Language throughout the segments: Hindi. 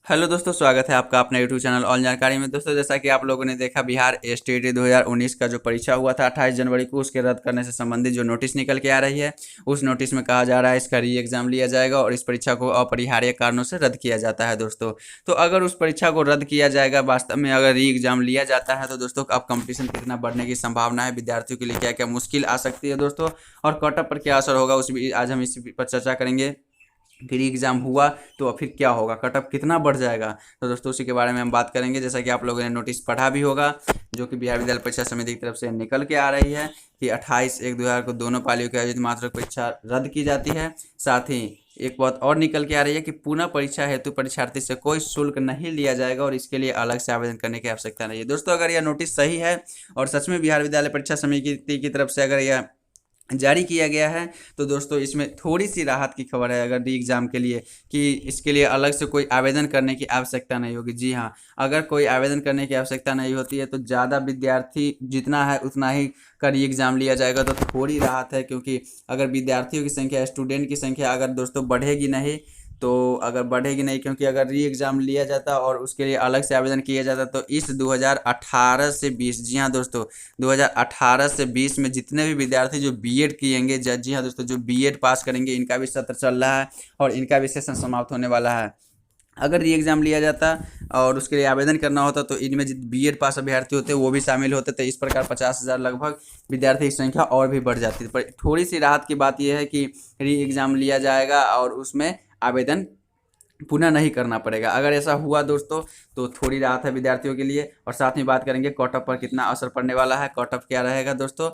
हेलो दोस्तों, स्वागत है आपका अपने यूट्यूब चैनल ऑल जानकारी में। दोस्तों, जैसा कि आप लोगों ने देखा, बिहार एसटीईटी 2019 का जो परीक्षा हुआ था 28 जनवरी को, उसके रद्द करने से संबंधित जो नोटिस निकल के आ रही है, उस नोटिस में कहा जा रहा है इसका री एग्ज़ाम लिया जाएगा और इस परीक्षा को अपरिहार्य कारणों से रद्द किया जाता है। दोस्तों, तो अगर उस परीक्षा को रद्द किया जाएगा, वास्तव में अगर री एग्ज़ाम लिया जाता है, तो दोस्तों अब कंपटीशन कितना बढ़ने की संभावना है, विद्यार्थियों के लिए क्या क्या मुश्किल आ सकती है दोस्तों, और कट ऑफ पर क्या असर होगा, उस भी आज हम इसी पर चर्चा करेंगे। फिर एग्ज़ाम हुआ तो फिर क्या होगा, कट ऑफ कितना बढ़ जाएगा, तो दोस्तों उसी के बारे में हम बात करेंगे। जैसा कि आप लोगों ने नोटिस पढ़ा भी होगा, जो कि बिहार विद्यालय परीक्षा समिति की तरफ से निकल के आ रही है कि 28/1/2000 को दोनों पालियों की आयोजित माध्यमिक परीक्षा रद्द की जाती है। साथ ही एक बात और निकल के आ रही है कि पुनः परीक्षा हेतु परीक्षार्थी से कोई शुल्क नहीं लिया जाएगा और इसके लिए अलग से आवेदन करने की आवश्यकता नहीं है। दोस्तों, अगर यह नोटिस सही है और सच में बिहार विद्यालय परीक्षा समिति की तरफ से अगर यह जारी किया गया है, तो दोस्तों इसमें थोड़ी सी राहत की खबर है अगर री एग्ज़ाम के लिए, कि इसके लिए अलग से कोई आवेदन करने की आवश्यकता नहीं होगी। जी हाँ, अगर कोई आवेदन करने की आवश्यकता नहीं होती है तो ज़्यादा विद्यार्थी जितना है उतना ही का री एग्ज़ाम लिया जाएगा, तो थोड़ी राहत है। क्योंकि अगर विद्यार्थियों की संख्या, स्टूडेंट की संख्या अगर दोस्तों बढ़ेगी नहीं, तो अगर बढ़ेगी नहीं, क्योंकि अगर री एग्ज़ाम लिया जाता और उसके लिए अलग से आवेदन किया जाता, तो इस 2018 से 20, जी हाँ दोस्तों, 2018 से 20 में जितने भी विद्यार्थी जो बीएड किएंगे, जी हाँ दोस्तों, जो बीएड पास करेंगे, इनका भी सत्र चल रहा है और इनका भी सेशन समाप्त होने वाला है। अगर री एग्ज़ाम लिया जाता और उसके लिए आवेदन करना होता, तो इनमें बीएड पास अभ्यर्थी होते वो भी शामिल होते, तो इस प्रकार 50,000 लगभग विद्यार्थी की संख्या और भी बढ़ जाती। पर थोड़ी सी राहत की बात यह है कि री एग्ज़ाम लिया जाएगा और उसमें आवेदन पुनः नहीं करना पड़ेगा। अगर ऐसा हुआ दोस्तों, तो थोड़ी राहत है विद्यार्थियों के लिए। और साथ में बात करेंगे कट ऑफ पर कितना असर पड़ने वाला है, कट ऑफ क्या रहेगा दोस्तों।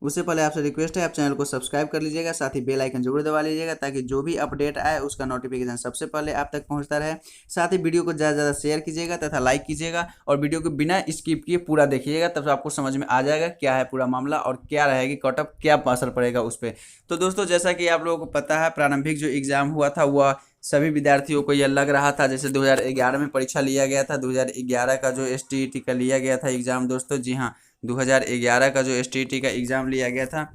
उससे पहले आपसे रिक्वेस्ट है, आप चैनल को सब्सक्राइब कर लीजिएगा, साथ ही बेल आइकन जरूर दबा लीजिएगा, ताकि जो भी अपडेट आए उसका नोटिफिकेशन सबसे पहले आप तक पहुंचता रहे। साथ ही वीडियो को ज़्यादा से ज़्यादा शेयर कीजिएगा तथा लाइक कीजिएगा, और वीडियो को बिना स्किप किए पूरा देखिएगा, तब आपको समझ में आ जाएगा क्या है पूरा मामला और क्या रहेगी कट ऑफ, क्या असर पड़ेगा उस पर। तो दोस्तों, जैसा कि आप लोगों को पता है, प्रारंभिक जो एग्ज़ाम हुआ था वह सभी विद्यार्थियों को यह लग रहा था जैसे 2011 में परीक्षा लिया गया था। 2011 का जो एसटीईटी का लिया गया था एग्ज़ाम दोस्तों, जी हाँ, 2011 का जो एसटीईटी का एग्ज़ाम लिया गया था,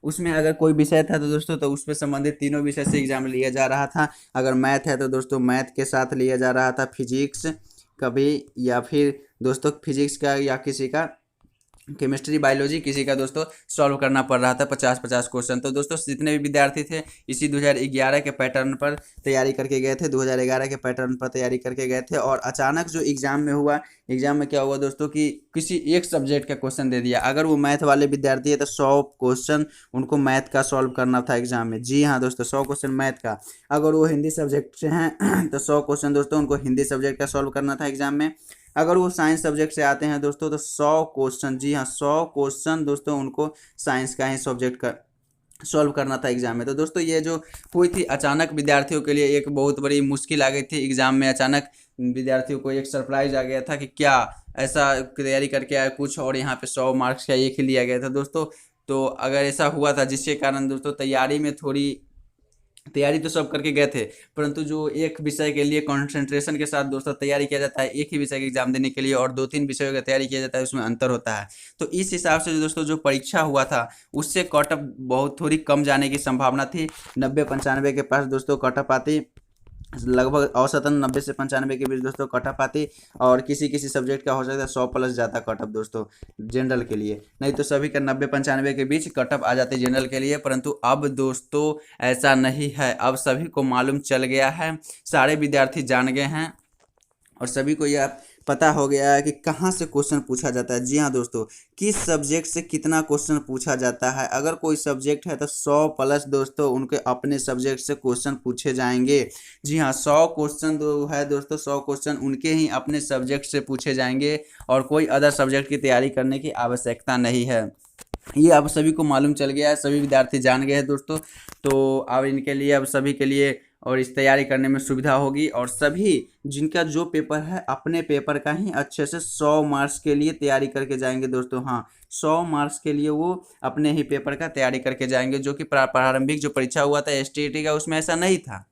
उसमें अगर कोई विषय था तो दोस्तों, तो उसमें संबंधित तीनों विषय से एग्जाम लिया जा रहा था। अगर मैथ है तो दोस्तों मैथ के साथ लिया जा रहा था, फिजिक्स कभी, या फिर दोस्तों फिजिक्स का, या किसी का केमिस्ट्री, बायोलॉजी, किसी का दोस्तों सॉल्व करना पड़ रहा था 50-50 क्वेश्चन। तो दोस्तों जितने भी विद्यार्थी थे इसी 2011 के पैटर्न पर तैयारी करके गए थे, 2011 के पैटर्न पर तैयारी करके गए थे। और अचानक जो एग्ज़ाम में हुआ, एग्ज़ाम में क्या हुआ दोस्तों कि किसी एक सब्जेक्ट का क्वेश्चन दे दिया। अगर वो मैथ वाले विद्यार्थी है तो 100 क्वेश्चन उनको मैथ का सॉल्व करना था एग्ज़ाम में। जी हाँ दोस्तों, 100 क्वेश्चन मैथ का। अगर वो हिंदी सब्जेक्ट से हैं तो 100 क्वेश्चन दोस्तों उनको हिंदी सब्जेक्ट का सॉल्व करना था एग्ज़ाम में। अगर वो साइंस सब्जेक्ट से आते हैं दोस्तों, तो 100 क्वेश्चन, जी हाँ 100 क्वेश्चन दोस्तों उनको साइंस का ही सब्जेक्ट का सॉल्व करना था एग्जाम में। तो दोस्तों ये जो हुई थी अचानक, विद्यार्थियों के लिए एक बहुत बड़ी मुश्किल आ गई थी एग्जाम में। अचानक विद्यार्थियों को एक सरप्राइज आ गया था कि क्या ऐसा तैयारी करके आया कुछ, और यहाँ पे 100 मार्क्स का एक ही लिया गया था दोस्तों। तो अगर ऐसा हुआ था, जिसके कारण दोस्तों तैयारी में थोड़ी, तैयारी तो सब करके गए थे, परंतु जो एक विषय के लिए कंसंट्रेशन के साथ दोस्तों तैयारी किया जाता है, एक ही विषय के एग्जाम देने के लिए, और 2-3 विषयों की तैयारी किया जाता है, उसमें अंतर होता है। तो इस हिसाब से जो दोस्तों जो परीक्षा हुआ था, उससे कट ऑफ बहुत थोड़ी कम जाने की संभावना थी। 90-95 के पास दोस्तों कट ऑफ आती, लगभग औसतन 90 से 95 के बीच दोस्तों कट ऑफ आती। और किसी किसी सब्जेक्ट का हो सकता है 100 प्लस जाता कट ऑफ दोस्तों जनरल के लिए, नहीं तो सभी का 90-95 के बीच कट ऑफ आ जाते जनरल के लिए। परंतु अब दोस्तों ऐसा नहीं है, अब सभी को मालूम चल गया है, सारे विद्यार्थी जान गए हैं और सभी को यह पता हो गया है कि कहाँ से क्वेश्चन पूछा जाता है। जी हाँ दोस्तों, किस सब्जेक्ट से कितना क्वेश्चन पूछा जाता है। अगर कोई सब्जेक्ट है तो 100 प्लस दोस्तों उनके अपने सब्जेक्ट से क्वेश्चन पूछे जाएंगे। जी हाँ, 100 क्वेश्चन है दोस्तों, 100 क्वेश्चन उनके ही अपने सब्जेक्ट से पूछे जाएंगे और कोई अदर सब्जेक्ट की तैयारी करने की आवश्यकता नहीं है। ये अब सभी को मालूम चल गया है, सभी विद्यार्थी जान गए हैं दोस्तों। तो अब इनके लिए, अब सभी के लिए और इस तैयारी करने में सुविधा होगी, और सभी जिनका जो पेपर है अपने पेपर का ही अच्छे से 100 मार्क्स के लिए तैयारी करके जाएंगे दोस्तों। हाँ, 100 मार्क्स के लिए वो अपने ही पेपर का तैयारी करके जाएंगे। जो कि प्रारंभिक जो परीक्षा हुआ था एसटीईटी का, उसमें ऐसा नहीं था।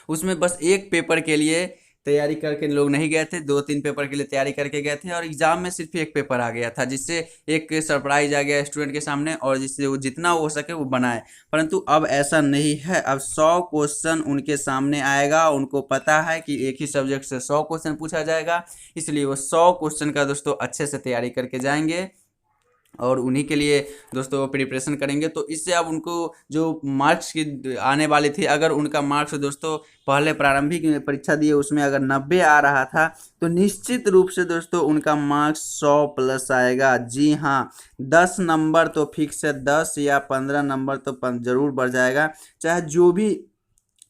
उसमें बस एक पेपर के लिए तैयारी करके लोग नहीं गए थे, 2-3 पेपर के लिए तैयारी करके गए थे और एग्जाम में सिर्फ एक पेपर आ गया था, जिससे एक सरप्राइज आ गया स्टूडेंट के सामने और जिससे वो जितना हो सके वो बनाए। परंतु अब ऐसा नहीं है, अब 100 क्वेश्चन उनके सामने आएगा। उनको पता है कि एक ही सब्जेक्ट से 100 क्वेश्चन पूछा जाएगा, इसलिए वो 100 क्वेश्चन का दोस्तों अच्छे से तैयारी करके जाएंगे और उन्हीं के लिए दोस्तों वो प्रिपरेशन करेंगे। तो इससे अब उनको जो मार्क्स की आने वाली थी, अगर उनका मार्क्स दोस्तों पहले प्रारंभिक परीक्षा दिए उसमें अगर 90 आ रहा था, तो निश्चित रूप से दोस्तों उनका मार्क्स 100 प्लस आएगा। जी हाँ, 10 नंबर तो फिक्स है, 10 या 15 नंबर तो जरूर बढ़ जाएगा। चाहे जो भी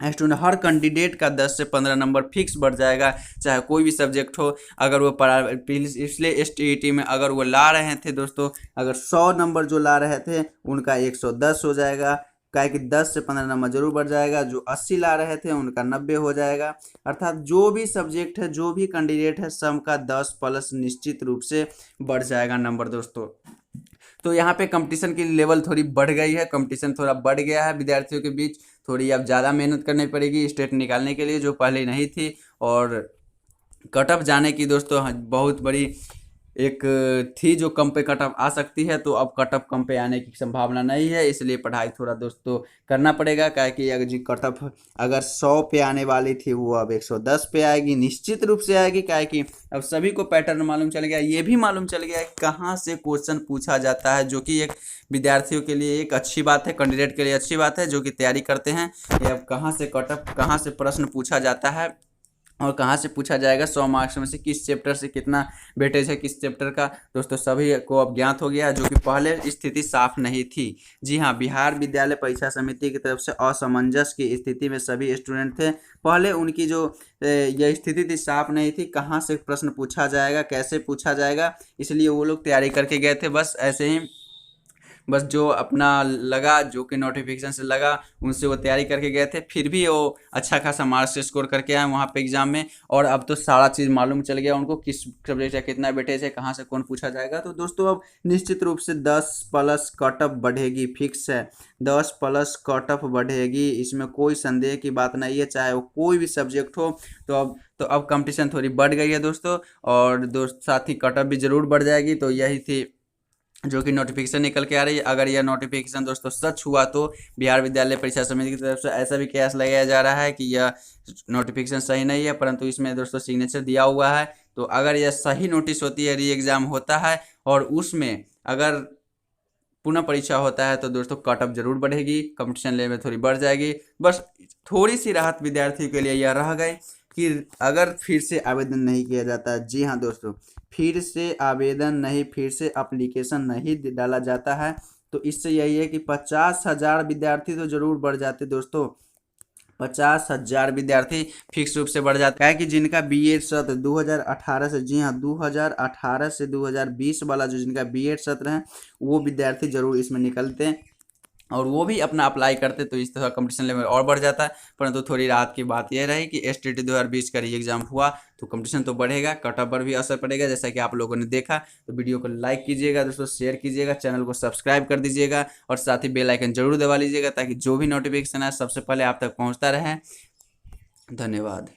स्टूडेंट, हर कैंडिडेट का 10 से 15 नंबर फिक्स बढ़ जाएगा, चाहे कोई भी सब्जेक्ट हो। अगर वो पिछले STET में अगर वो ला रहे थे दोस्तों, अगर 100 नंबर जो ला रहे थे उनका 110 हो जाएगा, क्या कि 10 से 15 नंबर जरूर बढ़ जाएगा। जो 80 ला रहे थे उनका 90 हो जाएगा। अर्थात जो भी सब्जेक्ट है, जो भी कैंडिडेट है, सबका 10 प्लस निश्चित रूप से बढ़ जाएगा नंबर दोस्तों। तो यहाँ पे कंपटीशन की लेवल थोड़ी बढ़ गई है, कंपटीशन थोड़ा बढ़ गया है विद्यार्थियों के बीच। थोड़ी अब ज़्यादा मेहनत करनी पड़ेगी स्टेट निकालने के लिए, जो पहले नहीं थी। और कट ऑफ जाने की दोस्तों बहुत बड़ी एक थी जो कम पे कट ऑफ आ सकती है, तो अब कट ऑफ कम पे आने की संभावना नहीं है, इसलिए पढ़ाई थोड़ा दोस्तों करना पड़ेगा। क्या कि अगर जी कट ऑफ अगर 100 पे आने वाली थी वो अब 110 पे आएगी, निश्चित रूप से आएगी। क्या कि अब सभी को पैटर्न मालूम चल गया, ये भी मालूम चल गया है कहाँ से क्वेश्चन पूछा जाता है, जो कि एक विद्यार्थियों के लिए एक अच्छी बात है, कैंडिडेट के लिए अच्छी बात है जो कि तैयारी करते हैं। ये अब कहाँ से कट ऑफ, कहाँ से प्रश्न पूछा जाता है और कहाँ से पूछा जाएगा, 100 मार्क्स में से किस चैप्टर से कितना वेटेज है किस चैप्टर का, दोस्तों सभी को अब ज्ञात हो गया, जो कि पहले स्थिति साफ नहीं थी। जी हाँ, बिहार विद्यालय परीक्षा समिति की तरफ से असमंजस की स्थिति में सभी स्टूडेंट थे। पहले उनकी जो यह स्थिति थी साफ नहीं थी, कहाँ से प्रश्न पूछा जाएगा, कैसे पूछा जाएगा, इसलिए वो लोग तैयारी करके गए थे। बस ऐसे ही, बस जो अपना लगा, जो कि नोटिफिकेशन से लगा, उनसे वो तैयारी करके गए थे, फिर भी वो अच्छा खासा मार्क्स स्कोर करके आए वहाँ पे एग्जाम में। और अब तो सारा चीज़ मालूम चल गया उनको, किस सब्जेक्ट है, कितना वेटेज है, कहाँ से कौन पूछा जाएगा। तो दोस्तों अब निश्चित रूप से 10 प्लस कट ऑफ बढ़ेगी, फिक्स है, 10 प्लस कट ऑफ बढ़ेगी, इसमें कोई संदेह की बात नहीं है, चाहे वो कोई भी सब्जेक्ट हो। तो अब कंपटीशन थोड़ी बढ़ गई है दोस्तों, और साथ ही कट ऑफ भी ज़रूर बढ़ जाएगी। तो यही थी जो कि नोटिफिकेशन निकल के आ रही है। अगर यह नोटिफिकेशन दोस्तों सच हुआ तो बिहार विद्यालय परीक्षा समिति की तरफ से ऐसा भी कयास लगाया जा रहा है कि यह नोटिफिकेशन सही नहीं है, परंतु इसमें दोस्तों सिग्नेचर दिया हुआ है। तो अगर यह सही नोटिस होती है, री एग्ज़ाम होता है और उसमें अगर पुनः परीक्षा होता है, तो दोस्तों कट ऑफ जरूर बढ़ेगी, कंपटीशन लेवल थोड़ी बढ़ जाएगी। बस थोड़ी सी राहत विद्यार्थियों के लिए यह रह गई कि अगर फिर से आवेदन नहीं किया जाता। जी हाँ दोस्तों, फिर से आवेदन नहीं, फिर से एप्लीकेशन नहीं डाला जाता है, तो इससे यही है कि 50,000 विद्यार्थी तो जरूर बढ़ जाते दोस्तों। 50,000 विद्यार्थी फिक्स रूप से बढ़ जाता है कि जिनका बीएड सत्र 2018 से, जी हाँ 2018 से 2020 वाला जो जिनका बीएड सत्र है, वो विद्यार्थी जरूर इसमें निकलते हैं और वो भी अपना अप्लाई करते, तो इस तरह कंपटीशन लेवल और बढ़ जाता है। परंतु थोड़ी राहत की बात यह रही कि STET 2020 का री एग्जाम हुआ तो कंपटीशन तो बढ़ेगा, कट ऑफ पर भी असर पड़ेगा, जैसा कि आप लोगों ने देखा। तो वीडियो को लाइक कीजिएगा दोस्तों, शेयर कीजिएगा, चैनल को सब्सक्राइब कर दीजिएगा और साथ ही बेल आइकन जरूर दबा लीजिएगा, ताकि जो भी नोटिफिकेशन है सबसे पहले आप तक पहुँचता रहे। धन्यवाद।